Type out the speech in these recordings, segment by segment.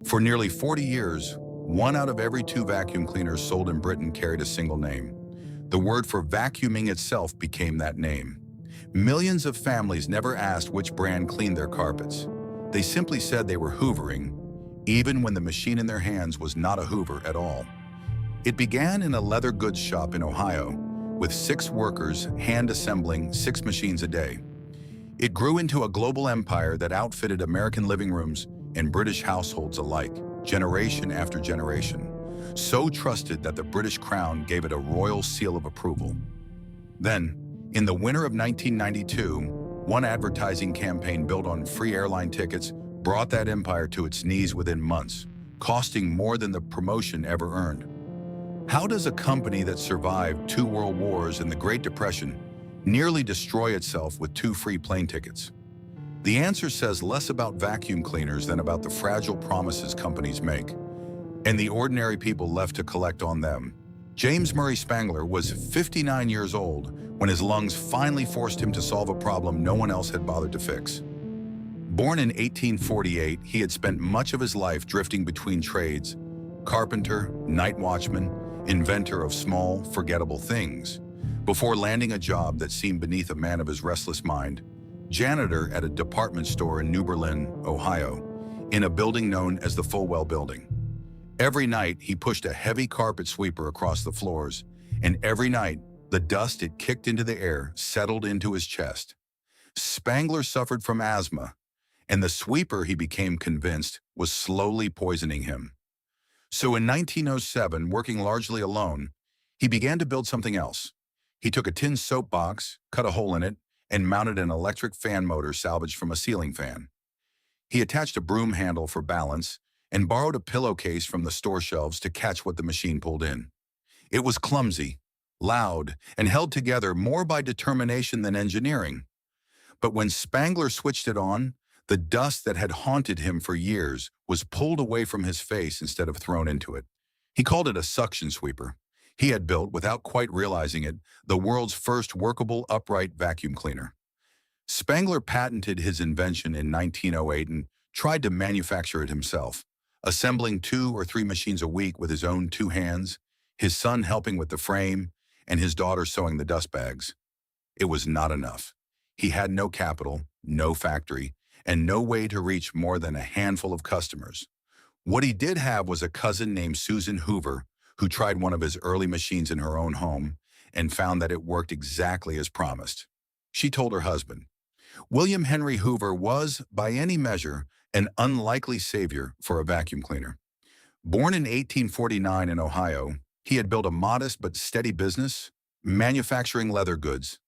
For nearly 40 years, one out of every two vacuum cleaners sold in Britain carried a single name. The word for vacuuming itself became that name. Millions of families never asked which brand cleaned their carpets. They simply said they were hoovering, even when the machine in their hands was not a hoover at all. It began in a leather goods shop in Ohio, with 6 workers hand-assembling 6 machines a day. It grew into a global empire that outfitted American living rooms and British households alike, generation after generation, so trusted that the British Crown gave it a royal seal of approval. Then, in the winter of 1992, one advertising campaign built on free airline tickets brought that empire to its knees within months, costing more than the promotion ever earned. How does a company that survived 2 world wars and the Great Depression nearly destroy itself with 2 free plane tickets? The answer says less about vacuum cleaners than about the fragile promises companies make, and the ordinary people left to collect on them. James Murray Spangler was 59 years old when his lungs finally forced him to solve a problem no one else had bothered to fix. Born in 1848, he had spent much of his life drifting between trades: carpenter, night watchman, inventor of small, forgettable things, before landing a job that seemed beneath a man of his restless mind: janitor at a department store in New Berlin, Ohio, in a building known as the Fulwell Building. Every night, he pushed a heavy carpet sweeper across the floors, and every night, the dust it kicked into the air settled into his chest. Spangler suffered from asthma, and the sweeper, he became convinced, was slowly poisoning him. So in 1907, working largely alone, he began to build something else. He took a tin soap box, cut a hole in it, and mounted an electric fan motor salvaged from a ceiling fan. He attached a broom handle for balance and borrowed a pillowcase from the store shelves to catch what the machine pulled in. It was clumsy, loud, and held together more by determination than engineering. But when Spangler switched it on, the dust that had haunted him for years was pulled away from his face instead of thrown into it. He called it a suction sweeper. He had built, without quite realizing it, the world's first workable upright vacuum cleaner. Spangler patented his invention in 1908 and tried to manufacture it himself, assembling 2 or 3 machines a week with his own 2 hands, his son helping with the frame, and his daughter sewing the dust bags. It was not enough. He had no capital, no factory, and no way to reach more than a handful of customers. What he did have was a cousin named Susan Hoover, who tried one of his early machines in her own home and found that it worked exactly as promised. She told her husband. William Henry Hoover was, by any measure, an unlikely savior for a vacuum cleaner. Born in 1849 in Ohio, he had built a modest but steady business, manufacturing leather goods,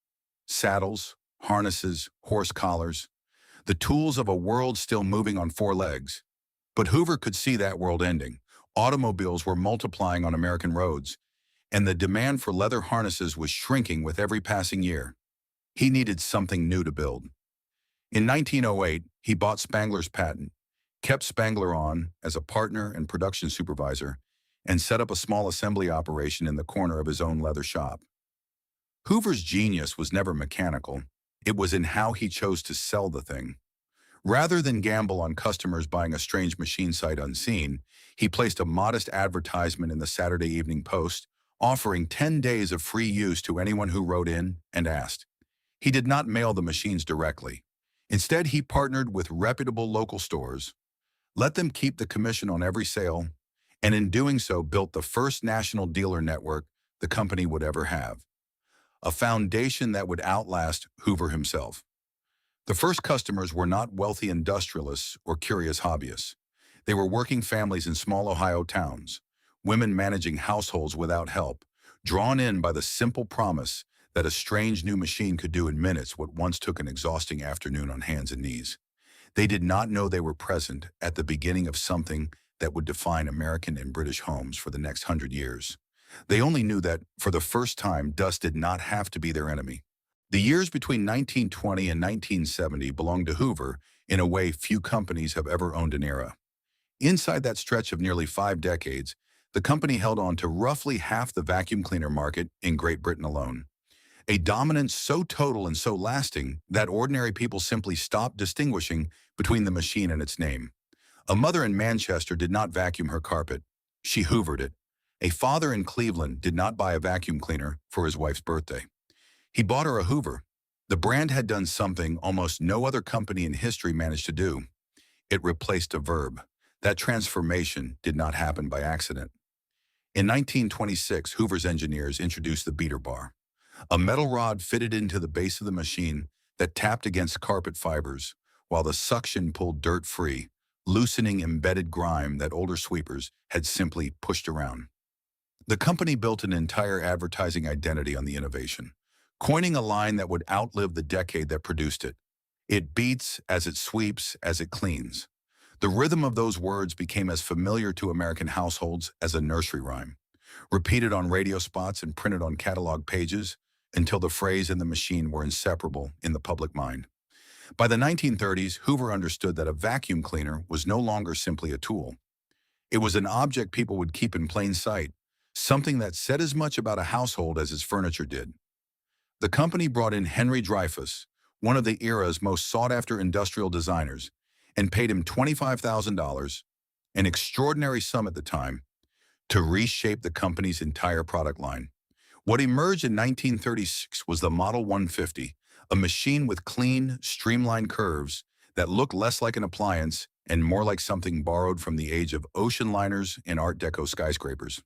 saddles, harnesses, horse collars, the tools of a world still moving on 4 legs. But Hoover could see that world ending. Automobiles were multiplying on American roads, and the demand for leather harnesses was shrinking with every passing year. He needed something new to build. In 1908, he bought Spangler's patent, kept Spangler on as a partner and production supervisor, and set up a small assembly operation in the corner of his own leather shop. Hoover's genius was never mechanical. It was in how he chose to sell the thing. Rather than gamble on customers buying a strange machine sight unseen, he placed a modest advertisement in the Saturday Evening Post, offering 10 days of free use to anyone who wrote in and asked. He did not mail the machines directly. Instead, he partnered with reputable local stores, let them keep the commission on every sale, and in doing so built the first national dealer network the company would ever have. A foundation that would outlast Hoover himself. The first customers were not wealthy industrialists or curious hobbyists. They were working families in small Ohio towns, women managing households without help, drawn in by the simple promise that a strange new machine could do in minutes what once took an exhausting afternoon on hands and knees. They did not know they were present at the beginning of something that would define American and British homes for the next 100 years. They only knew that, for the first time, dust did not have to be their enemy. The years between 1920 and 1970 belonged to Hoover in a way few companies have ever owned an era. Inside that stretch of nearly 5 decades, the company held on to roughly half the vacuum cleaner market in Great Britain alone. A dominance so total and so lasting that ordinary people simply stopped distinguishing between the machine and its name. A mother in Manchester did not vacuum her carpet. She hoovered it. A father in Cleveland did not buy a vacuum cleaner for his wife's birthday. He bought her a Hoover. The brand had done something almost no other company in history managed to do. It replaced a verb. That transformation did not happen by accident. In 1926, Hoover's engineers introduced the beater bar, a metal rod fitted into the base of the machine that tapped against carpet fibers, while the suction pulled dirt free, loosening embedded grime that older sweepers had simply pushed around. The company built an entire advertising identity on the innovation, coining a line that would outlive the decade that produced it. It beats as it sweeps as it cleans. The rhythm of those words became as familiar to American households as a nursery rhyme, repeated on radio spots and printed on catalog pages until the phrase and the machine were inseparable in the public mind. By the 1930s, Hoover understood that a vacuum cleaner was no longer simply a tool. It was an object people would keep in plain sight, something that said as much about a household as its furniture did. The company brought in Henry Dreyfuss, one of the era's most sought-after industrial designers, and paid him $25,000, an extraordinary sum at the time, to reshape the company's entire product line. What emerged in 1936 was the Model 150, a machine with clean, streamlined curves that looked less like an appliance and more like something borrowed from the age of ocean liners and Art Deco skyscrapers.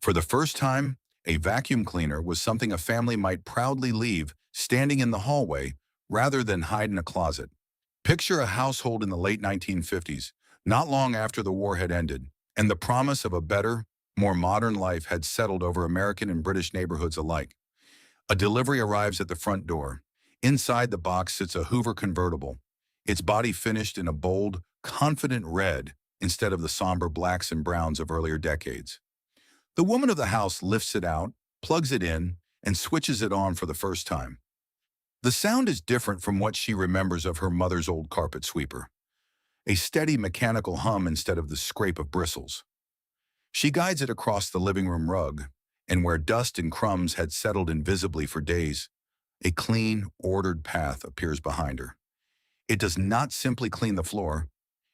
For the first time, a vacuum cleaner was something a family might proudly leave standing in the hallway rather than hide in a closet. Picture a household in the late 1950s, not long after the war had ended, and the promise of a better, more modern life had settled over American and British neighborhoods alike. A delivery arrives at the front door. Inside the box sits a Hoover convertible, its body finished in a bold, confident red instead of the somber blacks and browns of earlier decades. The woman of the house lifts it out, plugs it in, and switches it on for the first time. The sound is different from what she remembers of her mother's old carpet sweeper, a steady mechanical hum instead of the scrape of bristles. She guides it across the living room rug, and where dust and crumbs had settled invisibly for days, a clean, ordered path appears behind her. It does not simply clean the floor,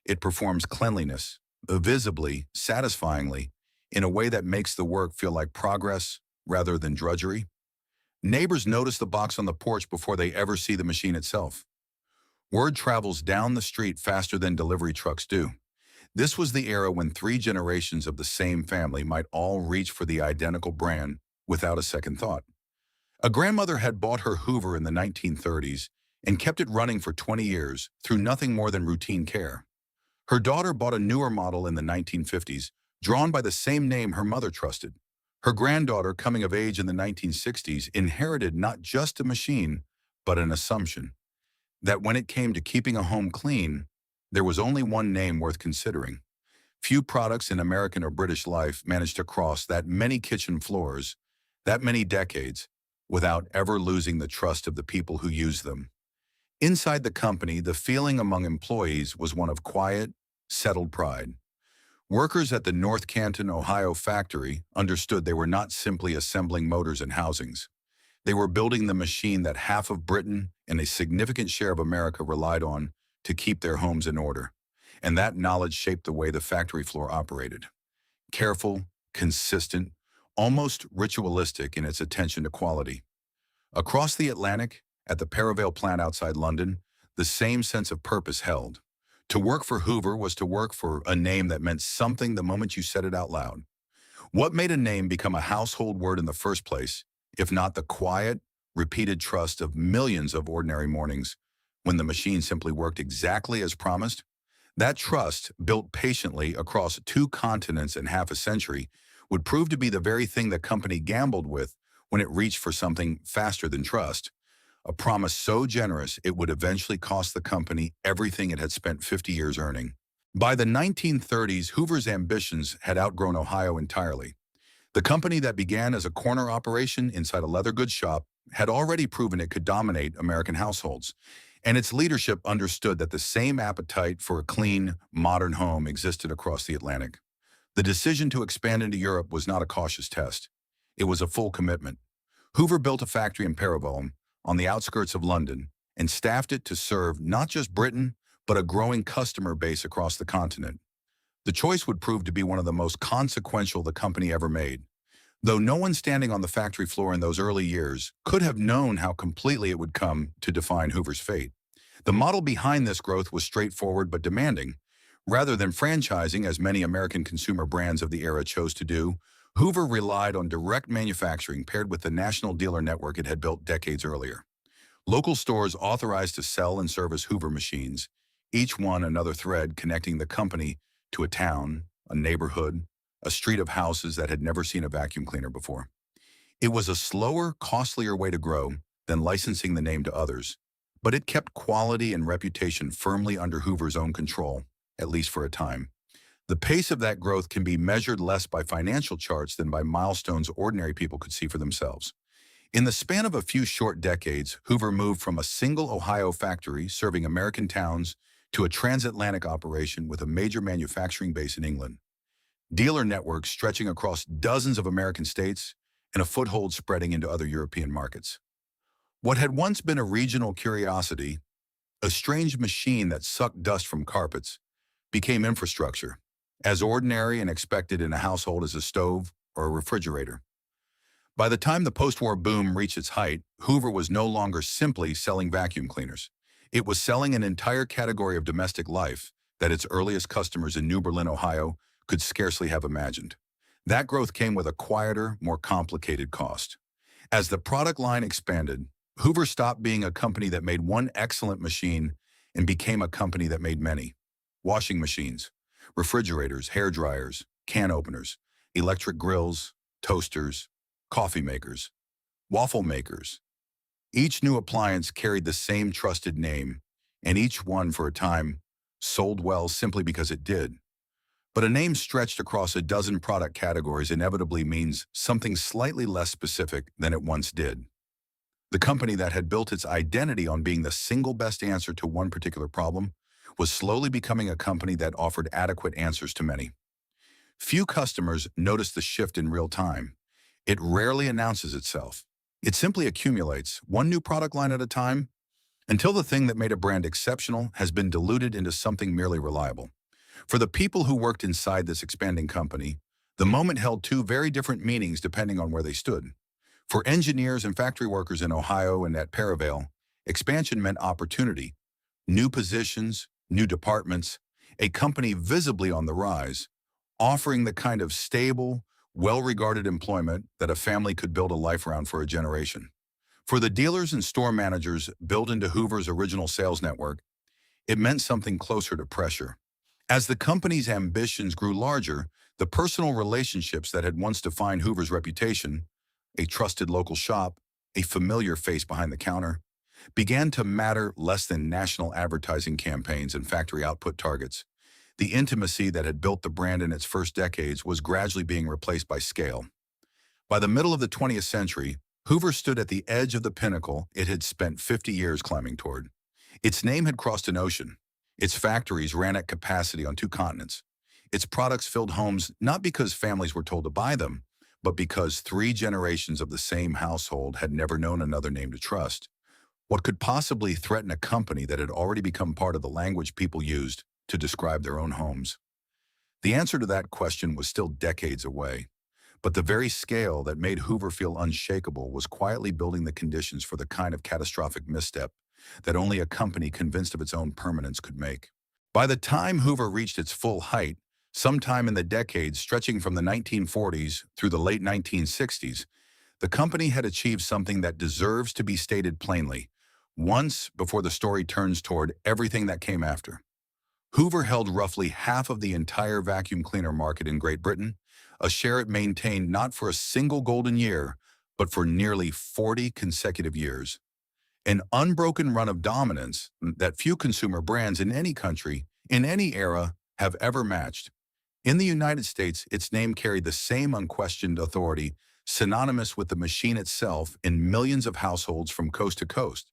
it performs cleanliness, visibly, satisfyingly, in a way that makes the work feel like progress rather than drudgery. Neighbors notice the box on the porch before they ever see the machine itself. Word travels down the street faster than delivery trucks do. This was the era when 3 generations of the same family might all reach for the identical brand without a second thought. A grandmother had bought her Hoover in the 1930s and kept it running for 20 years through nothing more than routine care. Her daughter bought a newer model in the 1950s, drawn by the same name her mother trusted. Her granddaughter, coming of age in the 1960s, inherited not just a machine, but an assumption that when it came to keeping a home clean, there was only one name worth considering. Few products in American or British life managed to cross that many kitchen floors, that many decades, without ever losing the trust of the people who use them. Inside the company, the feeling among employees was one of quiet, settled pride. Workers at the North Canton, Ohio factory understood they were not simply assembling motors and housings. They were building the machine that half of Britain and a significant share of America relied on to keep their homes in order. And that knowledge shaped the way the factory floor operated. Careful, consistent, almost ritualistic in its attention to quality. Across the Atlantic, at the Perivale plant outside London, the same sense of purpose held. To work for Hoover was to work for a name that meant something the moment you said it out loud. What made a name become a household word in the first place, if not the quiet, repeated trust of millions of ordinary mornings when the machine simply worked exactly as promised? That trust, built patiently across 2 continents and half a century, would prove to be the very thing the company gambled with when it reached for something faster than trust. A promise so generous it would eventually cost the company everything it had spent 50 years earning. By the 1930s, Hoover's ambitions had outgrown Ohio entirely. The company that began as a corner operation inside a leather goods shop had already proven it could dominate American households, and its leadership understood that the same appetite for a clean, modern home existed across the Atlantic. The decision to expand into Europe was not a cautious test. It was a full commitment. Hoover built a factory in Paravolum, on the outskirts of London, and staffed it to serve not just Britain, but a growing customer base across the continent. The choice would prove to be one of the most consequential the company ever made. Though no one standing on the factory floor in those early years could have known how completely it would come to define Hoover's fate. The model behind this growth was straightforward but demanding. Rather than franchising, as many American consumer brands of the era chose to do, Hoover relied on direct manufacturing paired with the national dealer network it had built decades earlier. Local stores authorized to sell and service Hoover machines, each one another thread connecting the company to a town, a neighborhood, a street of houses that had never seen a vacuum cleaner before. It was a slower, costlier way to grow than licensing the name to others, but it kept quality and reputation firmly under Hoover's own control, at least for a time. The pace of that growth can be measured less by financial charts than by milestones ordinary people could see for themselves. In the span of a few short decades, Hoover moved from a single Ohio factory serving American towns to a transatlantic operation with a major manufacturing base in England. Dealer networks stretching across dozens of American states and a foothold spreading into other European markets. What had once been a regional curiosity, a strange machine that sucked dust from carpets, became infrastructure, as ordinary and expected in a household as a stove or a refrigerator. By the time the post-war boom reached its height, Hoover was no longer simply selling vacuum cleaners. It was selling an entire category of domestic life that its earliest customers in New Berlin, Ohio, could scarcely have imagined. That growth came with a quieter, more complicated cost. As the product line expanded, Hoover stopped being a company that made one excellent machine and became a company that made many. Washing machines, refrigerators, hair dryers, can openers, electric grills, toasters, coffee makers, waffle makers. Each new appliance carried the same trusted name, and each one, for a time, sold well simply because it did. But a name stretched across a dozen product categories inevitably means something slightly less specific than it once did. The company that had built its identity on being the single best answer to one particular problem was slowly becoming a company that offered adequate answers to many. Few customers notice the shift in real time. It rarely announces itself. It simply accumulates, one new product line at a time, until the thing that made a brand exceptional has been diluted into something merely reliable. For the people who worked inside this expanding company, the moment held two very different meanings depending on where they stood. For engineers and factory workers in Ohio and at Paravel, expansion meant opportunity, new positions, new departments, a company visibly on the rise, offering the kind of stable, well-regarded employment that a family could build a life around for a generation. For the dealers and store managers built into Hoover's original sales network, it meant something closer to pressure. As the company's ambitions grew larger, the personal relationships that had once defined Hoover's reputation, a trusted local shop, a familiar face behind the counter, began to matter less than national advertising campaigns and factory output targets. The intimacy that had built the brand in its first decades was gradually being replaced by scale. By the middle of the 20th century, Hoover stood at the edge of the pinnacle it had spent 50 years climbing toward. Its name had crossed an ocean. Its factories ran at capacity on two continents. Its products filled homes not because families were told to buy them, but because 3 generations of the same household had never known another name to trust. What could possibly threaten a company that had already become part of the language people used to describe their own homes? The answer to that question was still decades away, but the very scale that made Hoover feel unshakable was quietly building the conditions for the kind of catastrophic misstep that only a company convinced of its own permanence could make. By the time Hoover reached its full height, sometime in the decades stretching from the 1940s through the late 1960s, the company had achieved something that deserves to be stated plainly, once before the story turns toward everything that came after. Hoover held roughly half of the entire vacuum cleaner market in Great Britain, a share it maintained not for a single golden year, but for nearly 40 consecutive years. An unbroken run of dominance that few consumer brands in any country, in any era, have ever matched. In the United States, its name carried the same unquestioned authority, synonymous with the machine itself in millions of households from coast to coast.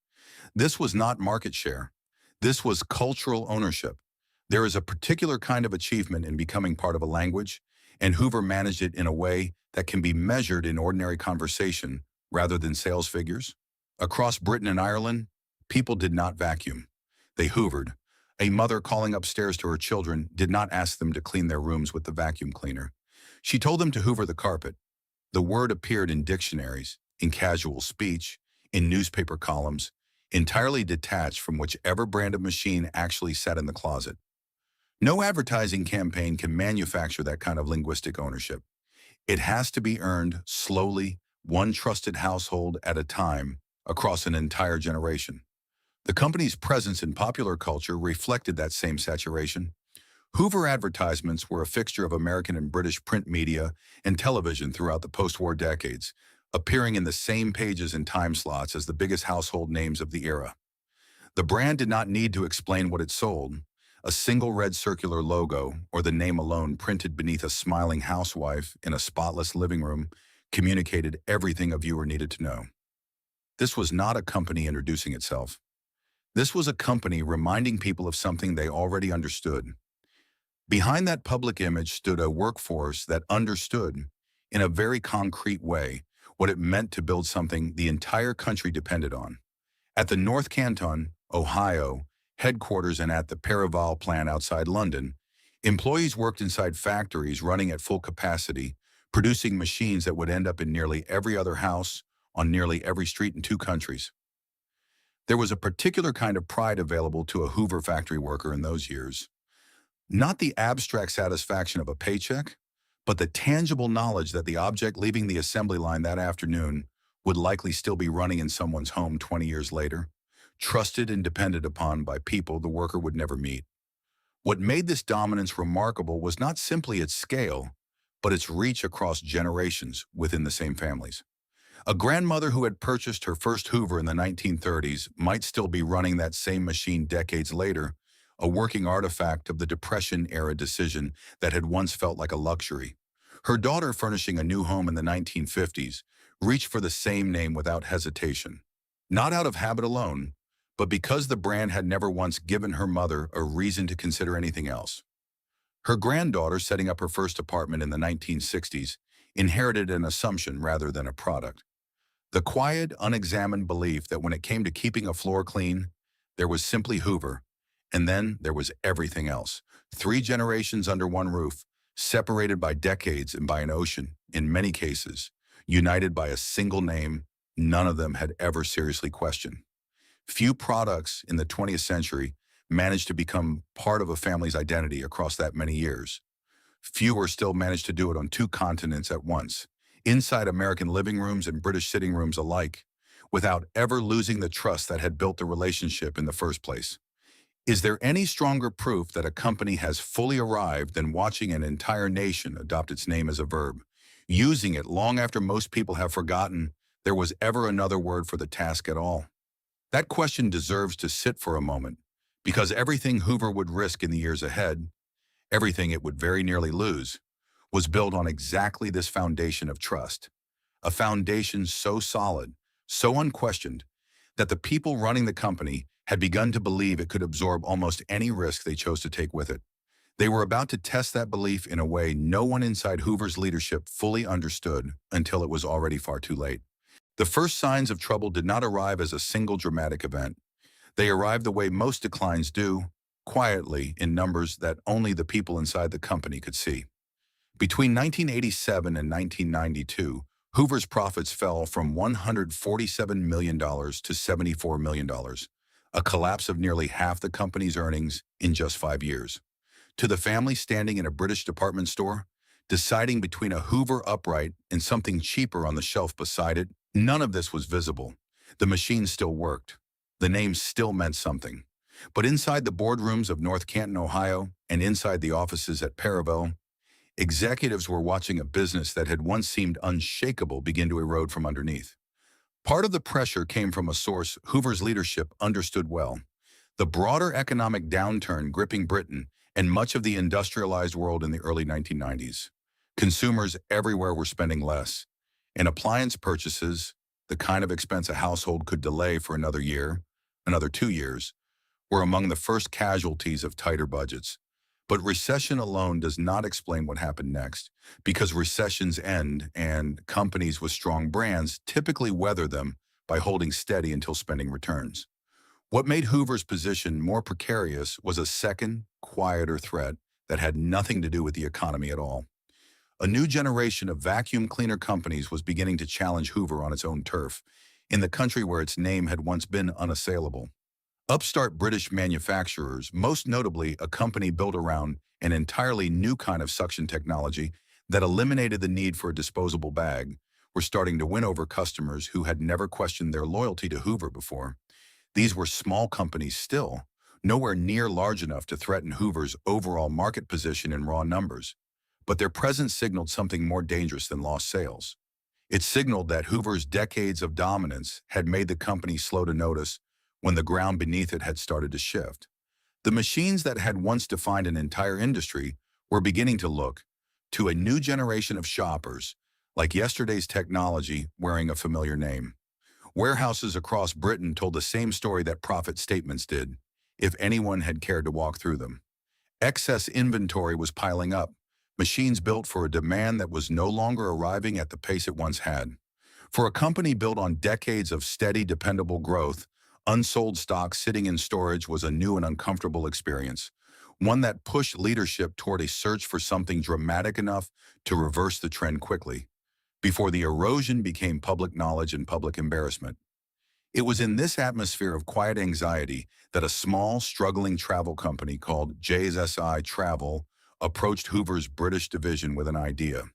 This was not market share. This was cultural ownership. There is a particular kind of achievement in becoming part of a language, and Hoover managed it in a way that can be measured in ordinary conversation rather than sales figures. Across Britain and Ireland, people did not vacuum. They hoovered. A mother calling upstairs to her children did not ask them to clean their rooms with the vacuum cleaner. She told them to hoover the carpet. The word appeared in dictionaries, in casual speech, in newspaper columns, entirely detached from whichever brand of machine actually sat in the closet. No advertising campaign can manufacture that kind of linguistic ownership. It has to be earned slowly, one trusted household at a time, across an entire generation. The company's presence in popular culture reflected that same saturation. Hoover advertisements were a fixture of American and British print media and television throughout the post-war decades, appearing in the same pages and time slots as the biggest household names of the era. The brand did not need to explain what it sold. A single red circular logo, or the name alone printed beneath a smiling housewife in a spotless living room, communicated everything a viewer needed to know. This was not a company introducing itself. This was a company reminding people of something they already understood. Behind that public image stood a workforce that understood, in a very concrete way, what it meant to build something the entire country depended on. At the North Canton, Ohio, headquarters and at the Perival plant outside London, employees worked inside factories running at full capacity, producing machines that would end up in nearly every other house, on nearly every street in 2 countries. There was a particular kind of pride available to a Hoover factory worker in those years. Not the abstract satisfaction of a paycheck, but the tangible knowledge that the object leaving the assembly line that afternoon would likely still be running in someone's home 20 years later, trusted and depended upon by people the worker would never meet. What made this dominance remarkable was not simply its scale, but its reach across generations within the same families. A grandmother who had purchased her first Hoover in the 1930s might still be running that same machine decades later, a working artifact of the Depression-era decision that had once felt like a luxury. Her daughter, furnishing a new home in the 1950s, reached for the same name without hesitation. Not out of habit alone, but because the brand had never once given her mother a reason to consider anything else. Her granddaughter, setting up her first apartment in the 1960s, inherited an assumption rather than a product. The quiet, unexamined belief that when it came to keeping a floor clean, there was simply Hoover, and then there was everything else. 3 generations under one roof, separated by decades and by an ocean, in many cases, united by a single name none of them had ever seriously questioned. Few products in the 20th century managed to become part of a family's identity across that many years. Fewer still managed to do it on 2 continents at once, inside American living rooms and British sitting rooms alike, without ever losing the trust that had built the relationship in the first place. Is there any stronger proof that a company has fully arrived than watching an entire nation adopt its name as a verb, using it long after most people have forgotten there was ever another word for the task at all? That question deserves to sit for a moment, because everything Hoover would risk in the years ahead, everything it would very nearly lose, was built on exactly this foundation of trust. A foundation so solid, so unquestioned, that the people running the company had begun to believe it could absorb almost any risk they chose to take with it. They were about to test that belief in a way no one inside Hoover's leadership fully understood until it was already far too late. The first signs of trouble did not arrive as a single dramatic event. They arrived the way most declines do, quietly, in numbers that only the people inside the company could see. Between 1987 and 1992, Hoover's profits fell from $147 million to $74 million, a collapse of nearly half the company's earnings in just 5 years. To the family standing in a British department store, deciding between a Hoover upright and something cheaper on the shelf beside it, none of this was visible. The machine still worked. The name still meant something. But inside the boardrooms of North Canton, Ohio, and inside the offices at Perival, executives were watching a business that had once seemed unshakable begin to erode from underneath. Part of the pressure came from a source Hoover's leadership understood well: the broader economic downturn gripping Britain and much of the industrialized world in the early 1990s. Consumers everywhere were spending less, and appliance purchases, the kind of expense a household could delay for another year, another 2 years, were among the first casualties of tighter budgets. But recession alone does not explain what happened next, because recessions end and companies with strong brands typically weather them by holding steady until spending returns. What made Hoover's position more precarious was a second, quieter threat that had nothing to do with the economy at all. A new generation of vacuum cleaner companies was beginning to challenge Hoover on its own turf, in the country where its name had once been unassailable. Upstart British manufacturers, most notably a company built around an entirely new kind of suction technology that eliminated the need for a disposable bag, were starting to win over customers who had never questioned their loyalty to Hoover before. These were small companies still, nowhere near large enough to threaten Hoover's overall market position in raw numbers. But their presence signaled something more dangerous than lost sales. It signaled that Hoover's decades of dominance had made the company slow to notice when the ground beneath it had started to shift. The machines that had once defined an entire industry were beginning to look to a new generation of shoppers, like yesterday's technology wearing a familiar name. Warehouses across Britain told the same story that profit statements did, if anyone had cared to walk through them. Excess inventory was piling up, machines built for a demand that was no longer arriving at the pace it once had. For a company built on decades of steady, dependable growth, unsold stock sitting in storage was a new and uncomfortable experience, one that pushed leadership toward a search for something dramatic enough to reverse the trend quickly, before the erosion became public knowledge and public embarrassment. It was in this atmosphere of quiet anxiety that a small, struggling travel company called JSI Travel approached Hoover's British division with an idea.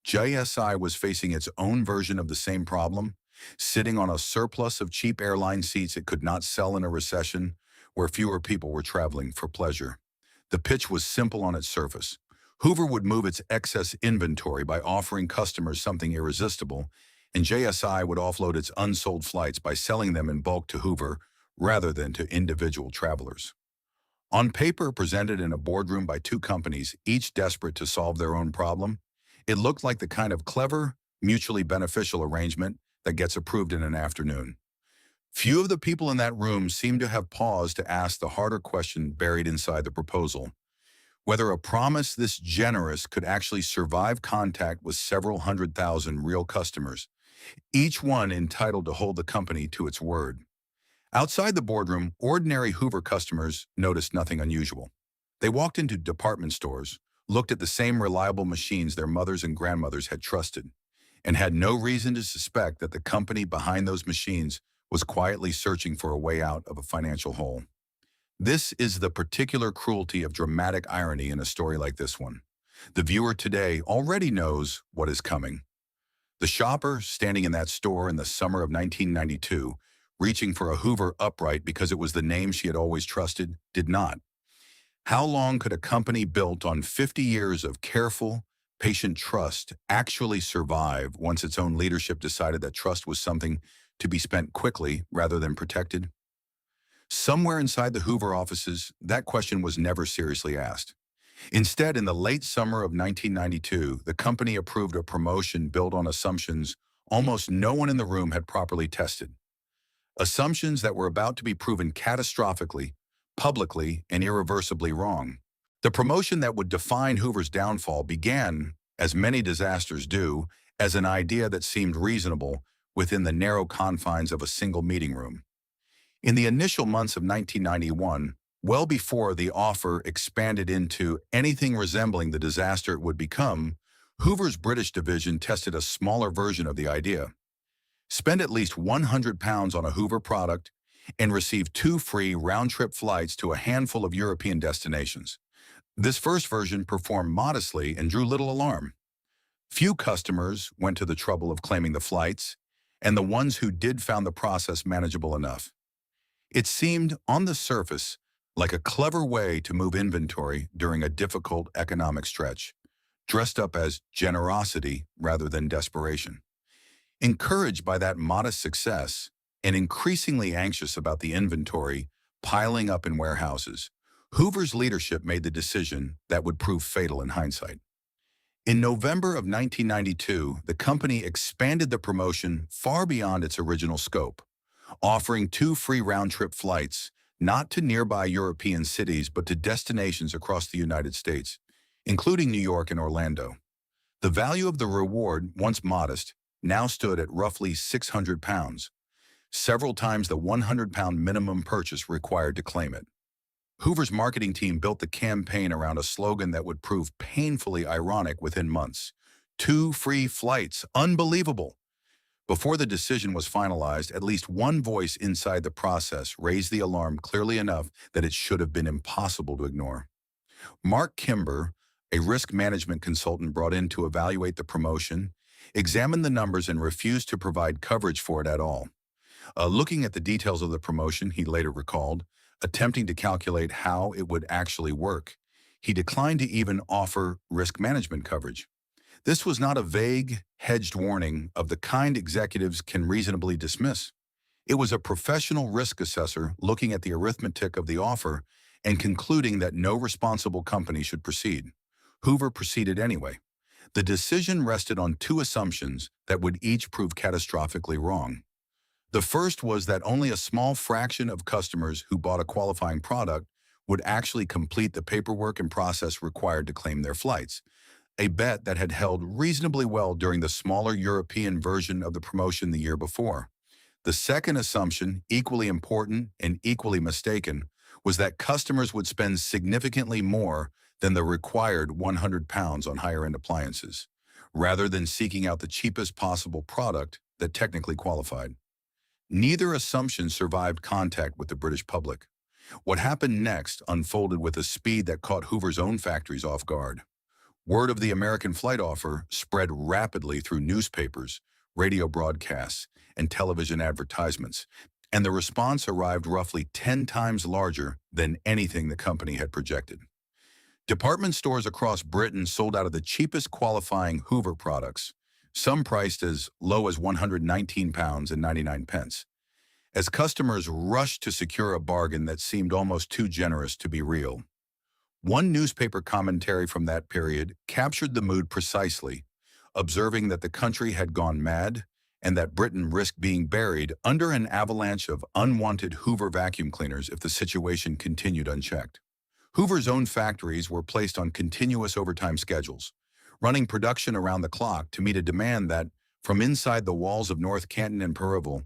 JSI was facing its own version of the same problem, sitting on a surplus of cheap airline seats it could not sell in a recession where fewer people were traveling for pleasure. The pitch was simple on its surface. Hoover would move its excess inventory by offering customers something irresistible, and JSI would offload its unsold flights by selling them in bulk to Hoover rather than to individual travelers. On paper, presented in a boardroom by two companies, each desperate to solve their own problem, it looked like the kind of clever, mutually beneficial arrangement that gets approved in an afternoon. Few of the people in that room seemed to have paused to ask the harder question buried inside the proposal: whether a promise this generous could actually survive contact with several 100,000 real customers, each one entitled to hold the company to its word. Outside the boardroom, ordinary Hoover customers noticed nothing unusual. They walked into department stores, looked at the same reliable machines their mothers and grandmothers had trusted, and had no reason to suspect that the company behind those machines was quietly searching for a way out of a financial hole. This is the particular cruelty of dramatic irony in a story like this one. The viewer today already knows what is coming. The shopper, standing in that store in the summer of 1992, reaching for a Hoover upright because it was the name she had always trusted, did not. How long could a company built on 50 years of careful, patient trust actually survive once its own leadership decided that trust was something to be spent quickly rather than protected? Somewhere inside the Hoover offices, that question was never seriously asked. Instead, in the late summer of 1992, the company approved a promotion built on assumptions almost no one in the room had properly tested. Assumptions that were about to be proven catastrophically, publicly, and irreversibly wrong. The promotion that would define Hoover's downfall began, as many disasters do, as an idea that seemed reasonable within the narrow confines of a single meeting room. In the initial months of 1991, well before the offer expanded into anything resembling the disaster it would become, Hoover's British division tested a smaller version of the idea. Spend at least £100 on a Hoover product and receive 2 free round-trip flights to a handful of European destinations. This first version performed modestly and drew little alarm. Few customers went to the trouble of claiming the flights, and the ones who did found the process manageable enough. It seemed, on the surface, like a clever way to move inventory during a difficult economic stretch, dressed up as generosity rather than desperation. Encouraged by that modest success, and increasingly anxious about the inventory piling up in warehouses, Hoover's leadership made the decision that would prove fatal in hindsight. In November of 1992, the company expanded the promotion far beyond its original scope, offering 2 free round-trip flights, not to nearby European cities but to destinations across the United States, including New York and Orlando. The value of the reward, once modest, now stood at roughly £600, several times the £100 minimum purchase required to claim it. Hoover's marketing team built the campaign around a slogan that would prove painfully ironic within months. 2 free flights, unbelievable! Before the decision was finalized, at least one voice inside the process raised the alarm clearly enough that it should have been impossible to ignore. Mark Kimber, a risk management consultant brought in to evaluate the promotion, examined the numbers and refused to provide coverage for it at all. Looking at the details of the promotion, he later recalled, attempting to calculate how it would actually work, he declined to even offer risk management coverage. This was not a vague, hedged warning of the kind executives can reasonably dismiss. It was a professional risk assessor looking at the arithmetic of the offer and concluding that no responsible company should proceed. Hoover proceeded anyway. The decision rested on 2 assumptions that would each prove catastrophically wrong. The first was that only a small fraction of customers who bought a qualifying product would actually complete the paperwork and process required to claim their flights, a bet that had held reasonably well during the smaller European version of the promotion the year before. The second assumption, equally important and equally mistaken, was that customers would spend significantly more than the required £100 on higher-end appliances, rather than seeking out the cheapest possible product that technically qualified. Neither assumption survived contact with the British public. What happened next unfolded with a speed that caught Hoover's own factories off guard. Word of the American flight offer spread rapidly through newspapers, radio broadcasts, and television advertisements, and the response arrived roughly 10 times larger than anything the company had projected. Department stores across Britain sold out of the cheapest qualifying Hoover products, some priced as low as £119.99, as customers rushed to secure a bargain that seemed almost too generous to be real. One newspaper commentary from that period captured the mood precisely, observing that the country had gone mad and that Britain risked being buried under an avalanche of unwanted Hoover vacuum cleaners if the situation continued unchecked. Hoover's own factories were placed on continuous overtime schedules, running production around the clock to meet a demand that, from inside the walls of North Canton and Percival,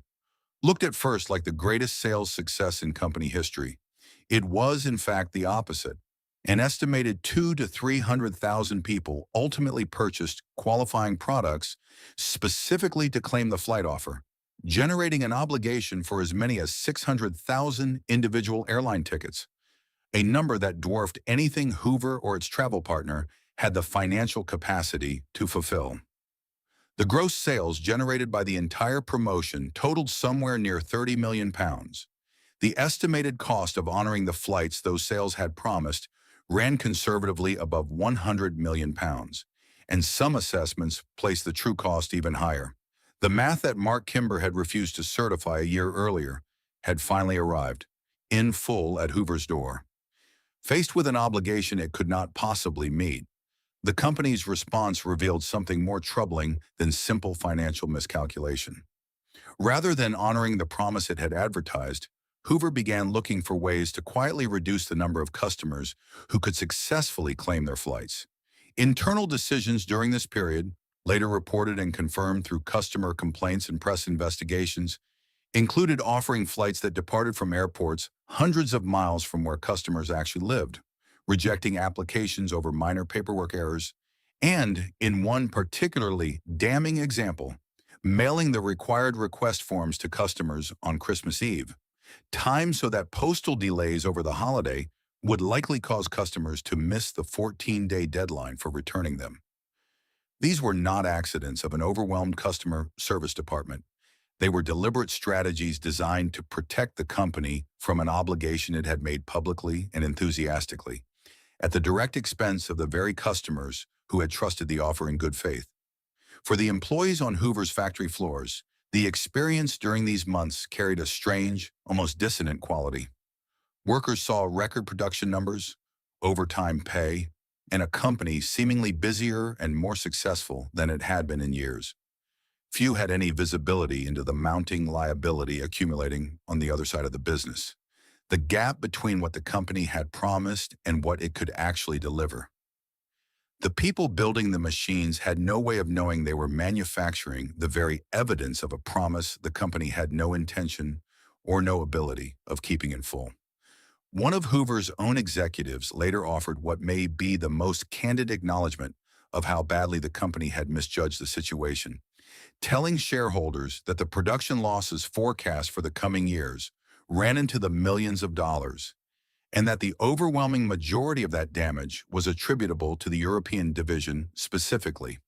looked at first like the greatest sales success in company history. It was, in fact, the opposite. An estimated 200,000 to 300,000 people ultimately purchased qualifying products specifically to claim the flight offer, generating an obligation for as many as 600,000 individual airline tickets, a number that dwarfed anything Hoover or its travel partner had the financial capacity to fulfill. The gross sales generated by the entire promotion totaled somewhere near £30 million. The estimated cost of honoring the flights those sales had promised ran conservatively above £100 million, and some assessments placed the true cost even higher. The math that Mark Kimber had refused to certify a year earlier had finally arrived, in full at Hoover's door. Faced with an obligation it could not possibly meet, the company's response revealed something more troubling than simple financial miscalculation. Rather than honoring the promise it had advertised, Hoover began looking for ways to quietly reduce the number of customers who could successfully claim their flights. Internal decisions during this period, later reported and confirmed through customer complaints and press investigations, included offering flights that departed from airports hundreds of miles from where customers actually lived, rejecting applications over minor paperwork errors, and, in one particularly damning example, mailing the required request forms to customers on Christmas Eve, timed so that postal delays over the holiday would likely cause customers to miss the 14-day deadline for returning them. These were not accidents of an overwhelmed customer service department. They were deliberate strategies designed to protect the company from an obligation it had made publicly and enthusiastically, at the direct expense of the very customers who had trusted the offer in good faith. For the employees on Hoover's factory floors, the experience during these months carried a strange, almost dissonant quality. Workers saw record production numbers, overtime pay, and a company seemingly busier and more successful than it had been in years. Few had any visibility into the mounting liability accumulating on the other side of the business. the gap between what the company had promised and what it could actually deliver. The people building the machines had no way of knowing they were manufacturing the very evidence of a promise the company had no intention or no ability of keeping in full. One of Hoover's own executives later offered what may be the most candid acknowledgement of how badly the company had misjudged the situation, telling shareholders that the production losses forecast for the coming years ran into the millions of dollars, and that the overwhelming majority of that damage was attributable to the European division specifically.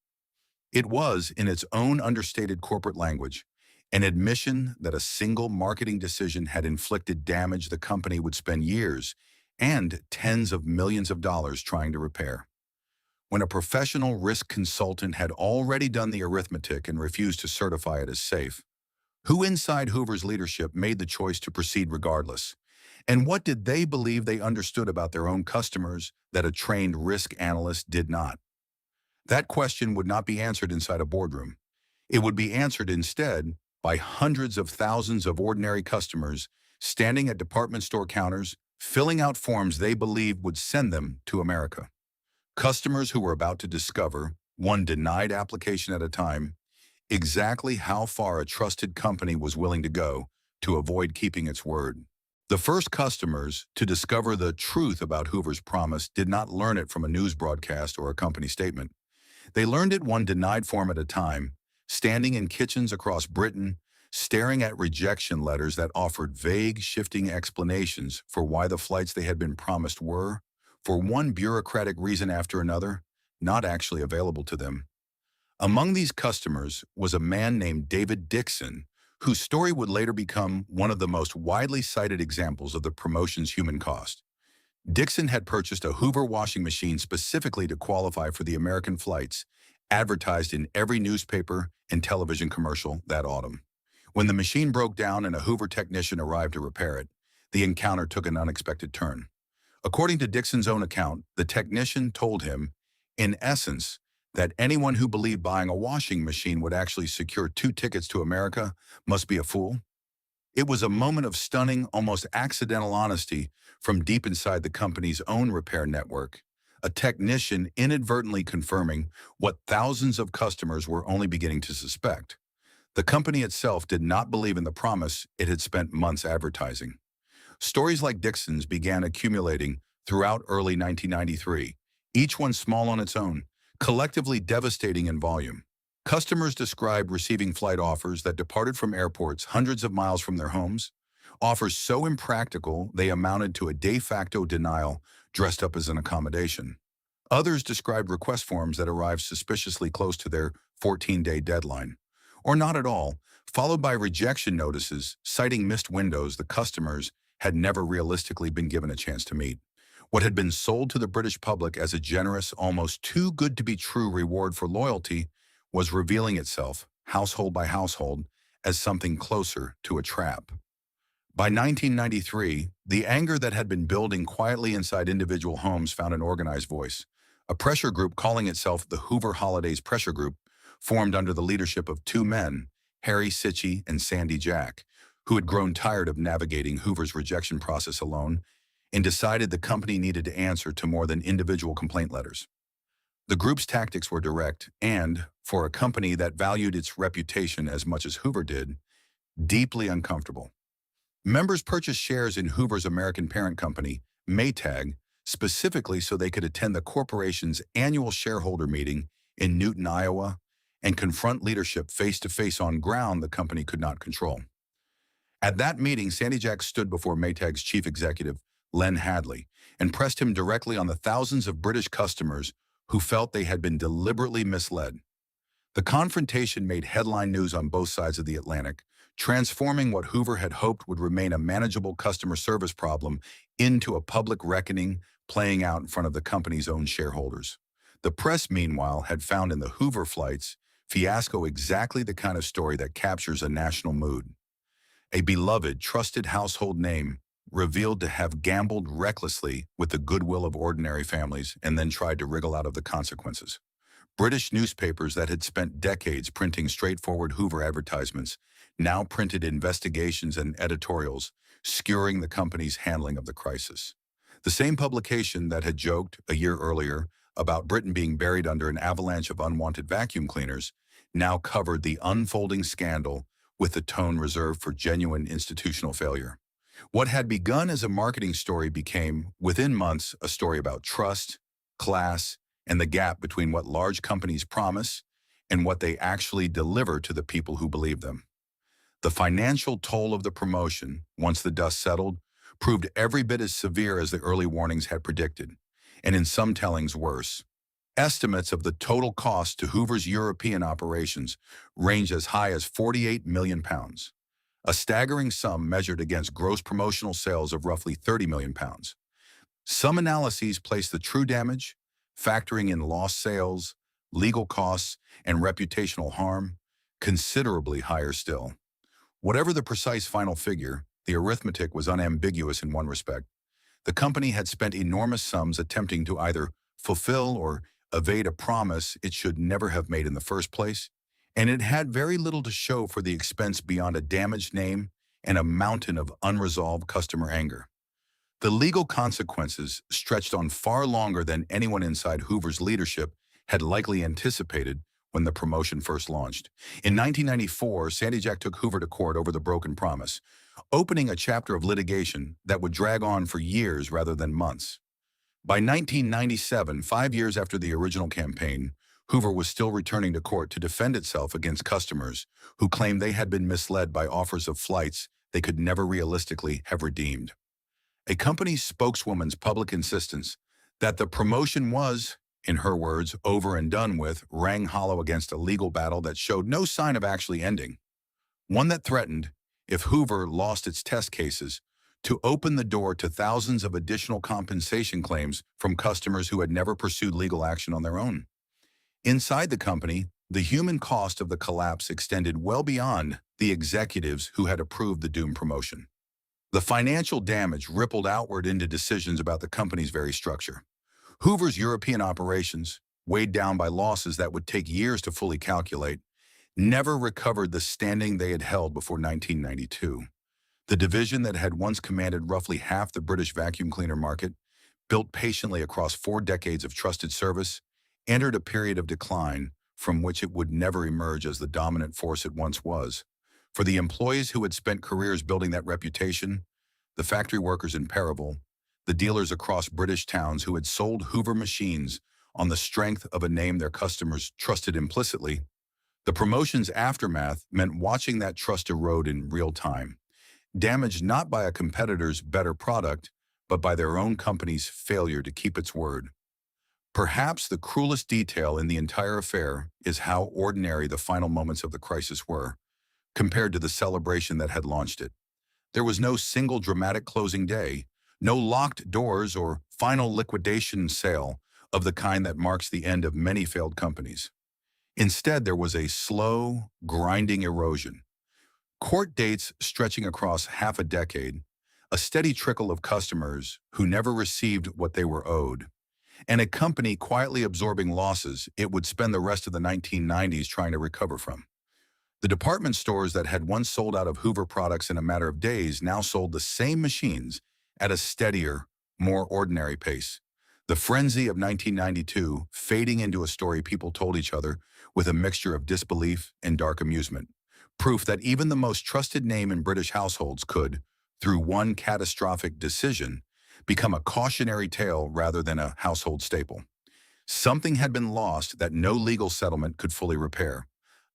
It was, in its own understated corporate language, an admission that a single marketing decision had inflicted damage the company would spend years and tens of millions of dollars trying to repair. When a professional risk consultant had already done the arithmetic and refused to certify it as safe, who inside Hoover's leadership made the choice to proceed regardless? And what did they believe they understood about their own customers that a trained risk analyst did not? That question would not be answered inside a boardroom. It would be answered instead by hundreds of thousands of ordinary customers standing at department store counters, filling out forms they believed would send them to America. Customers who were about to discover, one denied application at a time, exactly how far a trusted company was willing to go to avoid keeping its word. The first customers to discover the truth about Hoover's promise did not learn it from a news broadcast or a company statement. They learned it one denied form at a time, standing in kitchens across Britain, staring at rejection letters that offered vague, shifting explanations for why the flights they had been promised were, for one bureaucratic reason after another, not actually available to them. Among these customers was a man named David Dixon, whose story would later become one of the most widely cited examples of the promotion's human cost. Dixon had purchased a Hoover washing machine specifically to qualify for the American flights, advertised in every newspaper and television commercial that autumn. When the machine broke down and a Hoover technician arrived to repair it, the encounter took an unexpected turn. According to Dixon's own account, the technician told him, in essence, that anyone who believed buying a washing machine would actually secure 2 tickets to America must be a fool. It was a moment of stunning, almost accidental honesty from deep inside the company's own repair network, a technician inadvertently confirming what thousands of customers were only beginning to suspect. The company itself did not believe in the promise it had spent months advertising. Stories like Dixon's began accumulating throughout early 1993, each one small on its own, collectively devastating in volume. Customers described receiving flight offers that departed from airports hundreds of miles from their homes, offers so impractical they amounted to a de facto denial dressed up as an accommodation. Others described request forms that arrived suspiciously close to their 14-day deadline, or not at all, followed by rejection notices citing missed windows the customers had never realistically been given a chance to meet. What had been sold to the British public as a generous, almost too good to be true reward for loyalty was revealing itself, household by household, as something closer to a trap. By 1993, the anger that had been building quietly inside individual homes found an organized voice. A pressure group calling itself the Hoover Holidays Pressure Group formed under the leadership of 2 men, Harry Sitchie and Sandy Jack, who had grown tired of navigating Hoover's rejection process alone and decided the company needed to answer to more than individual complaint letters. The group's tactics were direct and, for a company that valued its reputation as much as Hoover did, deeply uncomfortable. Members purchased shares in Hoover's American parent company, Maytag, specifically so they could attend the corporation's annual shareholder meeting in Newton, Iowa, and confront leadership face-to-face on ground the company could not control. At that meeting, Sandy Jack stood before Maytag's chief executive, Len Hadley, and pressed him directly on the thousands of British customers who felt they had been deliberately misled. The confrontation made headline news on both sides of the Atlantic, transforming what Hoover had hoped would remain a manageable customer service problem into a public reckoning playing out in front of the company's own shareholders. The press, meanwhile, had found in the Hoover flights fiasco exactly the kind of story that captures a national mood. A beloved, trusted household name revealed to have gambled recklessly with the goodwill of ordinary families and then tried to wriggle out of the consequences. British newspapers that had spent decades printing straightforward Hoover advertisements now printed investigations and editorials skewering the company's handling of the crisis. The same publication that had joked a year earlier about Britain being buried under an avalanche of unwanted vacuum cleaners now covered the unfolding scandal with the tone reserved for genuine institutional failure. What had begun as a marketing story became, within months, a story about trust, class, and the gap between what large companies promise and what they actually deliver to the people who believe them. The financial toll of the promotion, once the dust settled, proved every bit as severe as the early warnings had predicted, and in some tellings worse. Estimates of the total cost to Hoover's European operations ranged as high as £48 million, a staggering sum measured against gross promotional sales of roughly £30 million. Some analyses place the true damage, factoring in lost sales, legal costs, and reputational harm, considerably higher still. Whatever the precise final figure, the arithmetic was unambiguous in one respect. The company had spent enormous sums attempting to either fulfill or evade a promise it should never have made in the first place, and it had very little to show for the expense beyond a damaged name and a mountain of unresolved customer anger. The legal consequences stretched on far longer than anyone inside Hoover's leadership had likely anticipated when the promotion first launched. In 1994, Sandy Jack took Hoover to court over the broken promise, opening a chapter of litigation that would drag on for years rather than months. By 1997, 5 years after the original campaign, Hoover was still returning to court to defend itself against customers who claimed they had been misled by offers of flights they could never realistically have redeemed. A company spokeswoman's public insistence that the promotion was, in her words, over and done with, rang hollow against a legal battle that showed no sign of actually ending. One that threatened, if Hoover lost its test cases, to open the door to thousands of additional compensation claims from customers who had never pursued legal action on their own. Inside the company, the human cost of the collapse extended well beyond the executives who had approved the doomed promotion. The financial damage rippled outward into decisions about the company's very structure. Hoover's European operations, weighed down by losses that would take years to fully calculate, never recovered the standing they had held before 1992. The division that had once commanded roughly half the British vacuum cleaner market, built patiently across 4 decades of trusted service, entered a period of decline from which it would never emerge as the dominant force it once was. For the employees who had spent careers building that reputation, the factory workers in Perivale, the dealers across British towns who had sold Hoover machines on the strength of a name their customers trusted implicitly, the promotion's aftermath meant watching that trust erode in real time, damaged not by a competitor's better product, but by their own company's failure to keep its word. Perhaps the cruelest detail in the entire affair is how ordinary the final moments of the crisis were, compared to the celebration that had launched it. There was no single dramatic closing day, no locked doors or final liquidation sale of the kind that marks the end of many failed companies. Instead, there was a slow, grinding erosion. Court dates stretching across half a decade, a steady trickle of customers who never received what they were owed, and a company quietly absorbing losses it would spend the rest of the 1990s trying to recover from. The department stores that had once sold out of Hoover products in a matter of days now sold the same machines at a steadier, more ordinary pace. The frenzy of 1992 fading into a story people told each other with a mixture of disbelief and dark amusement. Proof that even the most trusted name in British households could, through one catastrophic decision, become a cautionary tale rather than a household staple. Something had been lost that no legal settlement could fully repair.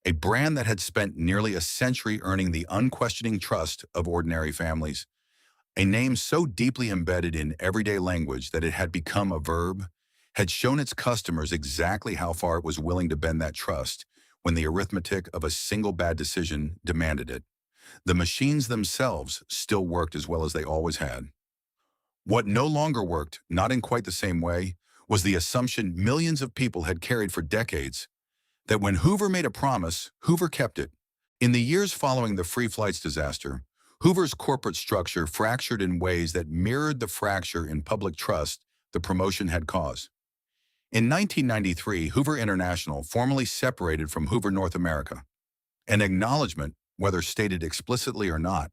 A brand that had spent nearly a century earning the unquestioning trust of ordinary families. A name so deeply embedded in everyday language that it had become a verb, had shown its customers exactly how far it was willing to bend that trust when the arithmetic of a single bad decision demanded it. The machines themselves still worked as well as they always had. What no longer worked, not in quite the same way, was the assumption millions of people had carried for decades that when Hoover made a promise, Hoover kept it. In the years following the free flights disaster, Hoover's corporate structure fractured in ways that mirrored the fracture in public trust the promotion had caused. In 1993, Hoover International formally separated from Hoover North America, an acknowledgement, whether stated explicitly or not,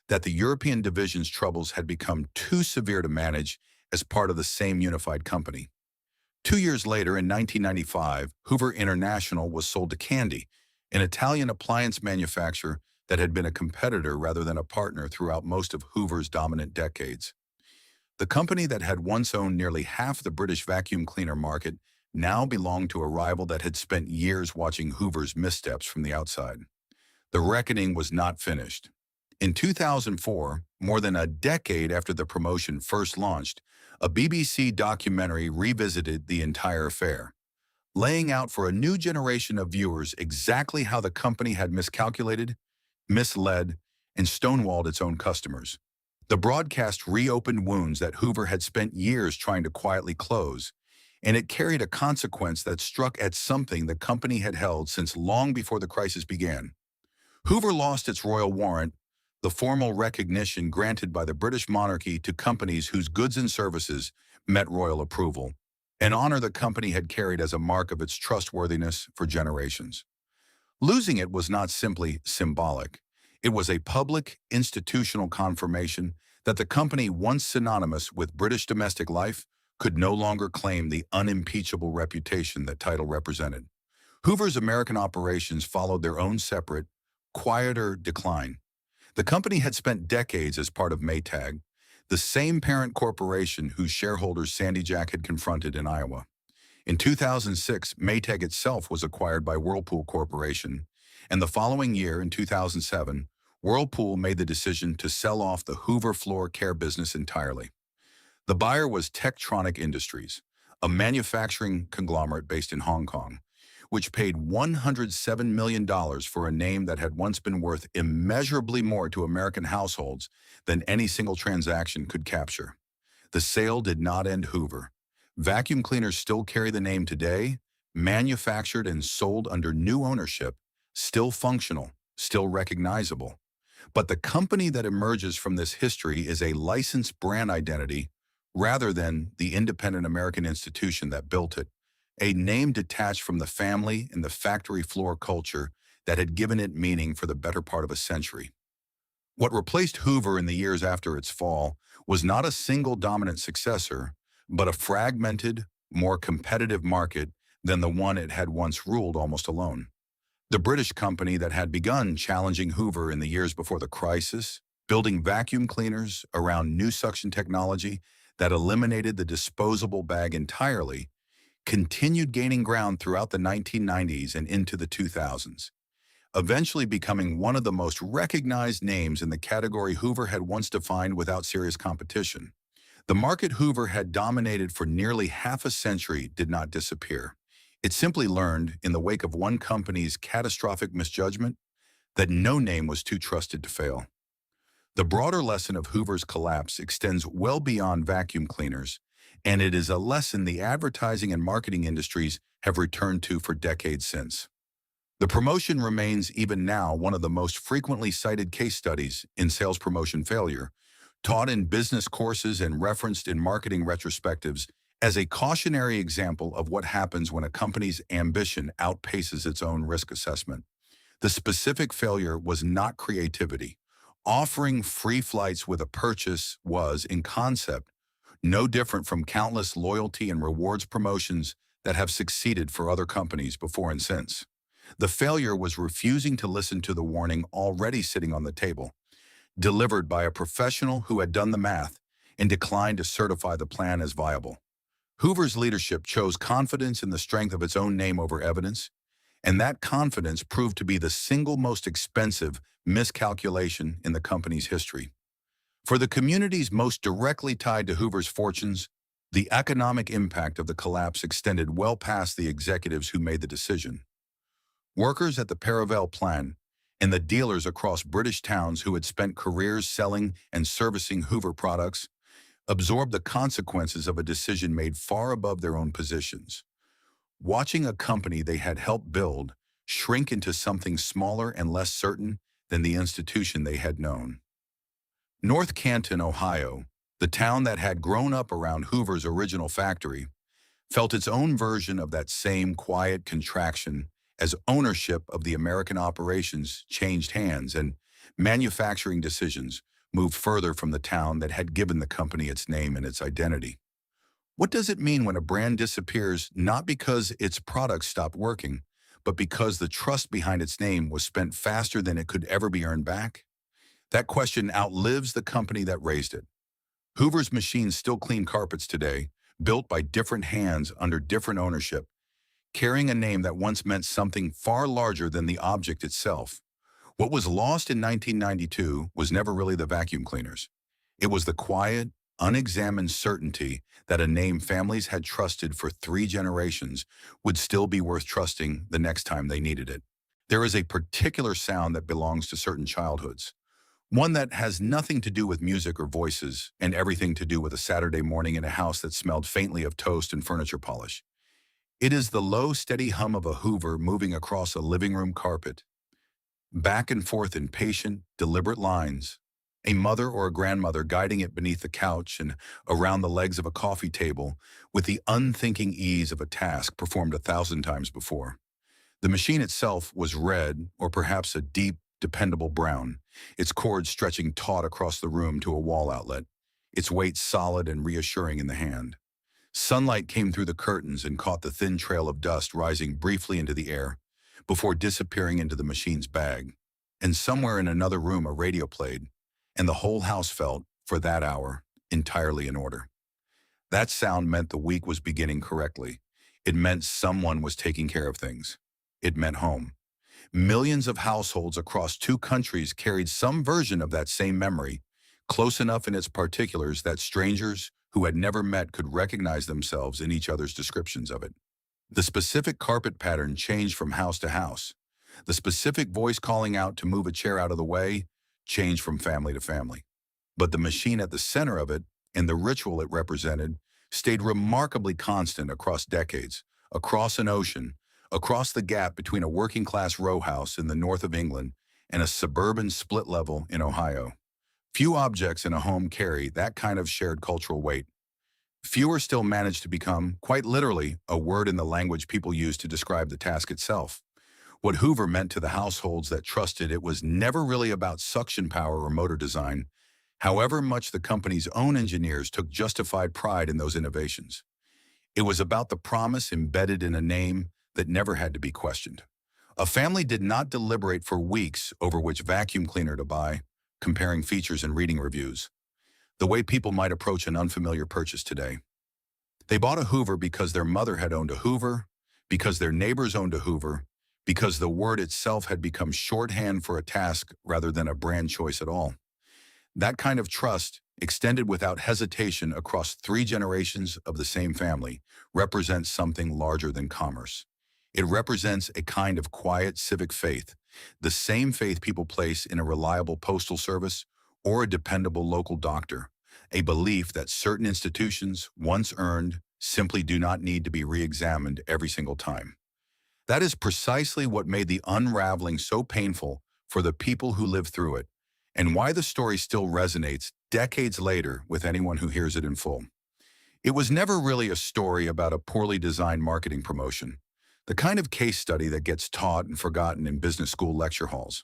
that the European division's troubles had become too severe to manage as part of the same unified company. 2 years later, in 1995, Hoover International was sold to Candy, an Italian appliance manufacturer that had been a competitor rather than a partner throughout most of Hoover's dominant decades. The company that had once owned nearly half the British vacuum cleaner market now belonged to a rival that had spent years watching Hoover's missteps from the outside. The reckoning was not finished. In 2004, more than a decade after the promotion first launched, a BBC documentary revisited the entire affair, laying out for a new generation of viewers exactly how the company had miscalculated, misled, and stonewalled its own customers. The broadcast reopened wounds that Hoover had spent years trying to quietly close, and it carried a consequence that struck at something the company had held since long before the crisis began. Hoover lost its royal warrant, the formal recognition granted by the British monarchy to companies whose goods and services met royal approval, an honor the company had carried as a mark of its trustworthiness for generations. Losing it was not simply symbolic. It was a public, institutional confirmation that the company once synonymous with British domestic life could no longer claim the unimpeachable reputation that title represented. Hoover's American operations followed their own separate, quieter decline. The company had spent decades as part of Maytag, the same parent corporation whose shareholders Sandy Jack had confronted in Iowa. In 2006, Maytag itself was acquired by Whirlpool Corporation, and the following year, in 2007, Whirlpool made the decision to sell off the Hoover floor care business entirely. The buyer was Tektronic Industries, a manufacturing conglomerate based in Hong Kong, which paid $107 million for a name that had once been worth immeasurably more to American households than any single transaction could capture. The sale did not end Hoover. Vacuum cleaners still carry the name today, manufactured and sold under new ownership, still functional, still recognizable. But the company that emerges from this history is a licensed brand identity rather than the independent American institution that built it, a name detached from the family and the factory floor culture that had given it meaning for the better part of a century. What replaced Hoover in the years after its fall was not a single dominant successor, but a fragmented, more competitive market than the one it had once ruled almost alone. The British company that had begun challenging Hoover in the years before the crisis, building vacuum cleaners around new suction technology that eliminated the disposable bag entirely, continued gaining ground throughout the 1990s and into the 2000s, eventually becoming one of the most recognized names in the category Hoover had once defined without serious competition. The market Hoover had dominated for nearly half a century did not disappear. It simply learned, in the wake of one company's catastrophic misjudgment, that no name was too trusted to fail. The broader lesson of Hoover's collapse extends well beyond vacuum cleaners, and it is a lesson the advertising and marketing industries have returned to for decades since. The promotion remains even now one of the most frequently cited case studies in sales promotion failure, taught in business courses and referenced in marketing retrospectives as a cautionary example of what happens when a company's ambition outpaces its own risk assessment. The specific failure was not creativity. Offering free flights with a purchase was, in concept, no different from countless loyalty and rewards promotions that have succeeded for other companies before and since. The failure was refusing to listen to the warning already sitting on the table, delivered by a professional who had done the math and declined to certify the plan as viable. Hoover's leadership chose confidence in the strength of its own name over evidence, and that confidence proved to be the single most expensive miscalculation in the company's history. For the communities most directly tied to Hoover's fortunes, the economic impact of the collapse extended well past the executives who made the decision. Workers at the Paravel plant and the dealers across British towns who had spent careers selling and servicing Hoover products absorbed the consequences of a decision made far above their own positions. Watching a company they had helped build shrink into something smaller and less certain than the institution they had known. North Canton, Ohio, the town that had grown up around Hoover's original factory, felt its own version of that same quiet contraction as ownership of the American operations changed hands and manufacturing decisions, moved further from the town that had given the company its name and its identity. What does it mean when a brand disappears not because its products stopped working, but because the trust behind its name was spent faster than it could ever be earned back? That question outlives the company that raised it. Hoover's machines still clean carpets today, built by different hands under different ownership, carrying a name that once meant something far larger than the object itself. What was lost in 1992 was never really the vacuum cleaners. It was the quiet, unexamined certainty that a name families had trusted for 3 generations would still be worth trusting the next time they needed it. There is a particular sound that belongs to certain childhoods, one that has nothing to do with music or voices and everything to do with a Saturday morning in a house that smelled faintly of toast and furniture polish. It is the low, steady hum of a Hoover moving across a living room carpet, back and forth in patient, deliberate lines, a mother or a grandmother guiding it beneath the couch and around the legs of a coffee table with the unthinking ease of a task performed 1,000 times before. The machine itself was red, or perhaps a deep, dependable brown, its cord stretching taut across the room to a wall outlet, its weight solid and reassuring in the hand. Sunlight came through the curtains and caught the thin trail of dust rising briefly into the air before disappearing into the machine's bag. And somewhere in another room a radio played, and the whole house felt, for that hour, entirely in order. That sound meant the week was beginning correctly. It meant someone was taking care of things. It meant home. Millions of households across 2 countries carried some version of that same memory, close enough in its particulars that strangers who had never met could recognize themselves in each other's descriptions of it. The specific carpet pattern changed from house to house. The specific voice calling out to move a chair out of the way changed from family to family. But the machine at the center of it, and the ritual it represented, stayed remarkably constant across decades, across an ocean, across the gap between a working-class row house in the north of England and a suburban split level in Ohio. Few objects in a home carry that kind of shared cultural weight. Fewer still manage to become, quite literally, a word in the language people use to describe the task itself. What Hoover meant to the households that trusted it was never really about suction power or motor design, however much the company's own engineers took justified pride in those innovations. It was about the promise embedded in a name that never had to be questioned. A family did not deliberate for weeks over which vacuum cleaner to buy, comparing features and reading reviews, the way people might approach an unfamiliar purchase today. They bought a Hoover because their mother had owned a Hoover, because their neighbors owned a Hoover, because the word itself had become shorthand for a task rather than a brand choice at all. That kind of trust, extended without hesitation across 3 generations of the same family, represents something larger than commerce. It represents a kind of quiet civic faith, the same faith people place in a reliable postal service or a dependable local doctor, a belief that certain institutions, once earned, simply do not need to be re-examined every single time. That is precisely what made the unraveling so painful for the people who lived through it, and why the story still resonates decades later with anyone who hears it in full. It was never really a story about a poorly designed marketing promotion, the kind of case study that gets taught and forgotten in business school lecture halls.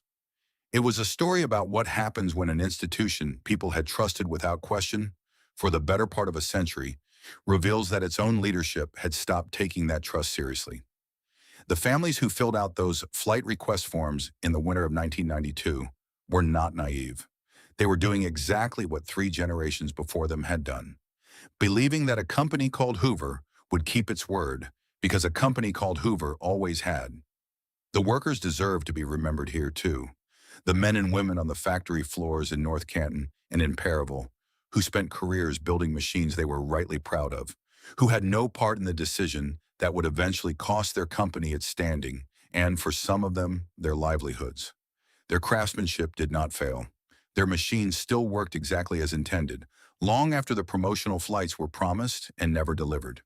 It was a story about what happens when an institution people had trusted without question for the better part of a century reveals that its own leadership had stopped taking that trust seriously. The families who filled out those flight request forms in the winter of 1992 were not naive. They were doing exactly what 3 generations before them had done, believing that a company called Hoover would keep its word because a company called Hoover always had. The workers deserve to be remembered here too. The men and women on the factory floors in North Canton and in Perryville, who spent careers building machines they were rightly proud of, who had no part in the decision that would eventually cost their company its standing, and for some of them, their livelihoods. Their craftsmanship did not fail. Their machines still worked exactly as intended, long after the promotional flights were promised and never delivered.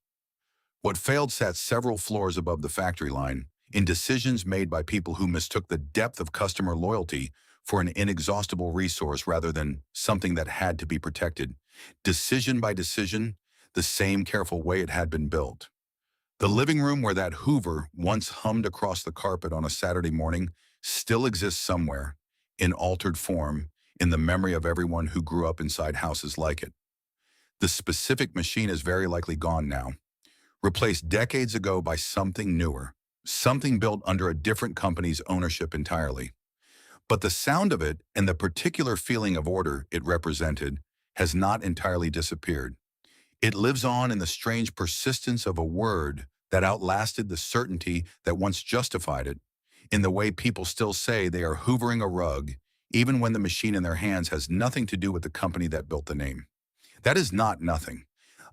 What failed sat several floors above the factory line, in decisions made by people who mistook the depth of customer loyalty for an inexhaustible resource rather than something that had to be protected, decision by decision, the same careful way it had been built. The living room where that Hoover once hummed across the carpet on a Saturday morning still exists somewhere, in altered form, in the memory of everyone who grew up inside houses like it. The specific machine is very likely gone now, replaced decades ago by something newer, something built under a different company's ownership entirely. But the sound of it and the particular feeling of order it represented has not entirely disappeared. It lives on in the strange persistence of a word that outlasted the certainty that once justified it, in the way people still say they are hoovering a rug, even when the machine in their hands has nothing to do with the company that built the name. That is not nothing.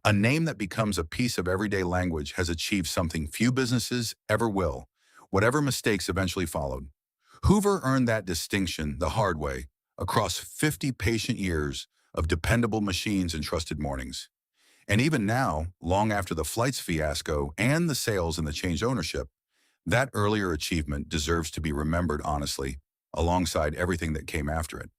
A name that becomes a piece of everyday language has achieved something few businesses ever will, whatever mistakes eventually followed. Hoover earned that distinction the hard way, across 50 patient years of dependable machines and trusted mornings. And even now, long after the flights fiasco and the sales and the changed ownership, that earlier achievement deserves to be remembered honestly, alongside everything that came after it.